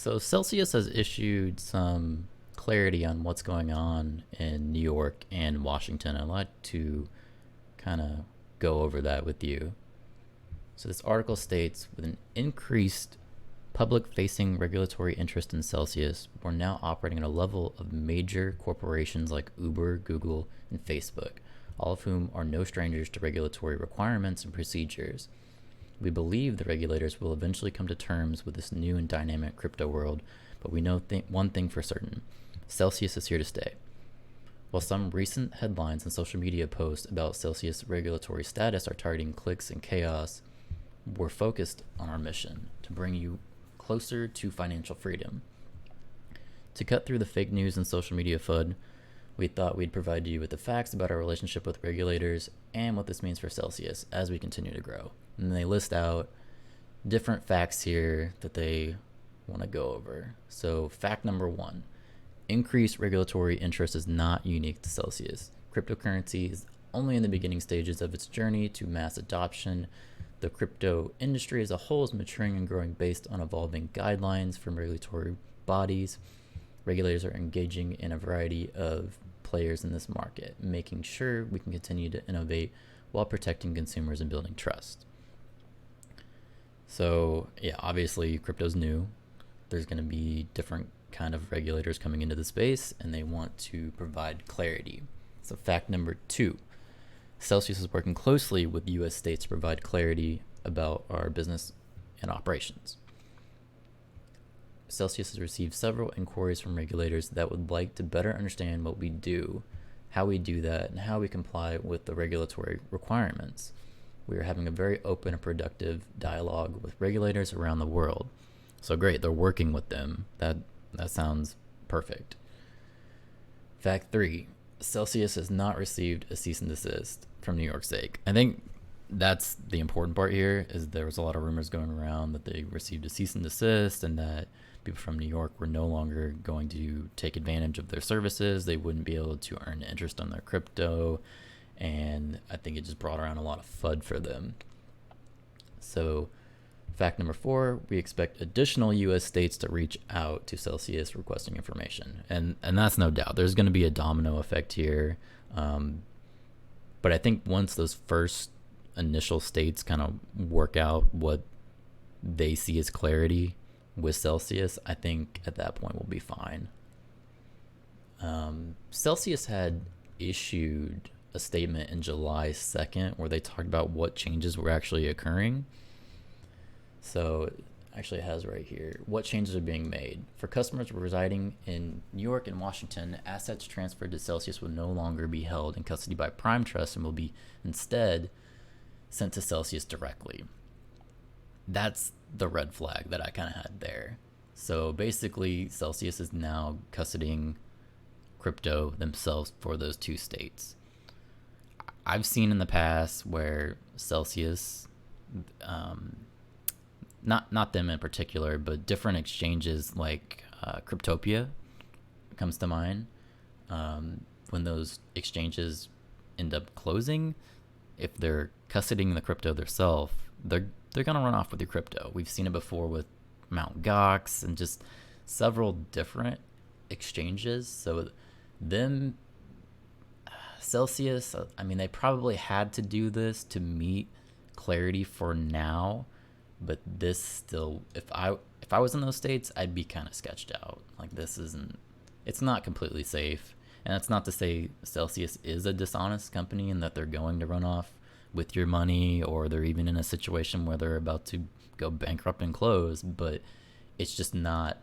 So Celsius has issued some clarity on what's going on in New York and Washington. I'd like to kind of go over that with you. So this article states, with an increased public-facing regulatory interest in Celsius, we're now operating at a level of major corporations like Uber, Google, and Facebook, all of whom are no strangers to regulatory requirements and procedures. We believe the regulators will eventually come to terms with this new and dynamic crypto world, but we know one thing for certain: Celsius is here to stay. While some recent headlines and social media posts about Celsius regulatory status are targeting clicks and chaos, we're focused on our mission to bring you closer to financial freedom. To cut through the fake news and social media FUD, we thought we'd provide you with the facts about our relationship with regulators and what this means for Celsius as we continue to grow. And they list out different facts here that they want to go over. So fact number 1, increased regulatory interest is not unique to Celsius. Cryptocurrency is only in the beginning stages of its journey to mass adoption. The crypto industry as a whole is maturing and growing based on evolving guidelines from regulatory bodies. Regulators are engaging in a variety of players in this market, making sure we can continue to innovate while protecting consumers and building trust. So yeah, obviously crypto's new. There's going to be different kind of regulators coming into the space, and they want to provide clarity. So fact number 2, Celsius is working closely with U.S. states to provide clarity about our business and operations. Celsius has received several inquiries from regulators that would like to better understand what we do, how we do that, and how we comply with the regulatory requirements. We are having a very open and productive dialogue with regulators around the world. So great, they're working with them. That sounds perfect. Fact 3, Celsius has not received a cease and desist from New York State. I think that's the important part here, is there was a lot of rumors going around that they received a cease and desist and that people from New York were no longer going to take advantage of their services. They wouldn't be able to earn interest on their crypto. And I think it just brought around a lot of FUD for them. So fact number 4, we expect additional U.S. states to reach out to Celsius requesting information. And that's no doubt. There's going to be a domino effect here. But I think once those first initial states kind of work out what they see as clarity with Celsius, I think at that point we'll be fine. Celsius had issued a statement in July 2nd where they talked about what changes were actually occurring. So actually it has right here, what changes are being made. For customers residing in New York and Washington, assets transferred to Celsius will no longer be held in custody by Prime Trust and will be instead sent to Celsius directly. That's the red flag that I kind of had there. So basically Celsius is now custodying crypto themselves for those 2 states. I've seen in the past where Celsius, not them in particular, but different exchanges like Cryptopia comes to mind. When those exchanges end up closing, if they're custodying the crypto themselves, they're gonna run off with your crypto. We've seen it before with Mt. Gox and just several different exchanges. So them, Celsius, I mean, they probably had to do this to meet clarity for now, but this still, if I was in those states, I'd be kind of sketched out. Like, it's not completely safe. And that's not to say Celsius is a dishonest company and that they're going to run off with your money, or they're even in a situation where they're about to go bankrupt and close, but it's just not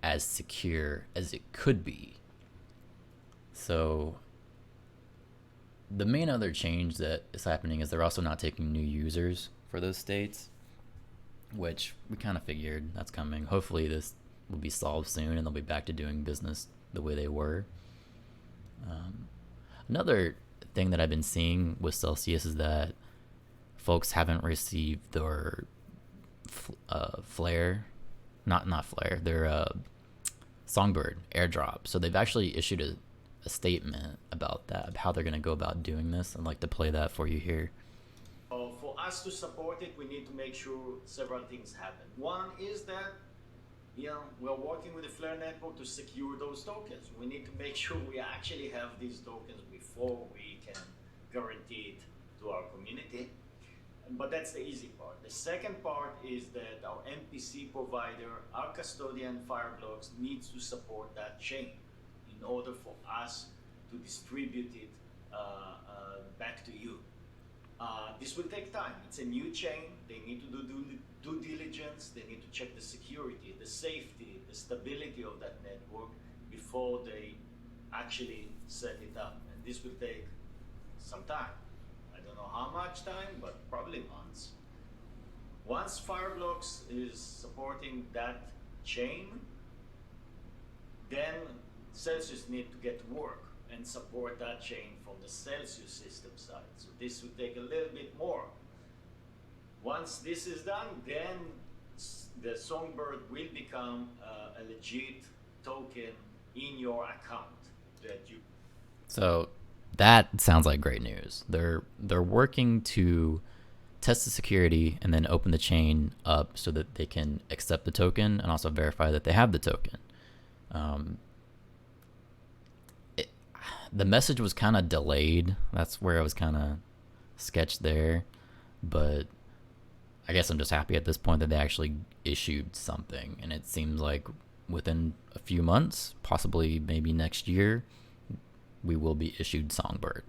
as secure as it could be. So the main other change that is happening is they're also not taking new users for those states, which we kind of figured that's coming. Hopefully this will be solved soon and they'll be back to doing business the way they were. Another thing that I've been seeing with Celsius is that folks haven't received their Flare, not Flare, their Songbird Airdrop. So they've actually issued a statement about that, of how they're going to go about doing this. I'd like to play that for you here. For us to support it, we need to make sure several things happen. One is that we're working with the Flare network to secure those tokens. We need to make sure we actually have these tokens before we can guarantee it to our community. But that's the easy part. The second part is that our MPC provider, our custodian Fireblocks, needs to support that chain in order for us to distribute it back to you. This will take time. It's a new chain. They need to do due diligence. They need to check the security, the safety, the stability of that network before they actually set it up. And this will take some time. I don't know how much time, but probably months. Once Fireblocks is supporting that chain, then Celsius need to get to work and support that chain from the Celsius system side. So this will take a little bit more. Once this is done, then the Songbird will become a legit token in your account that you. So that sounds like great news. They're working to test the security and then open the chain up so that they can accept the token and also verify that they have the token. The message was kind of delayed. That's where I was kind of sketched there. But I guess I'm just happy at this point that they actually issued something. And it seems like within a few months, possibly maybe next year, we will be issued Songbird.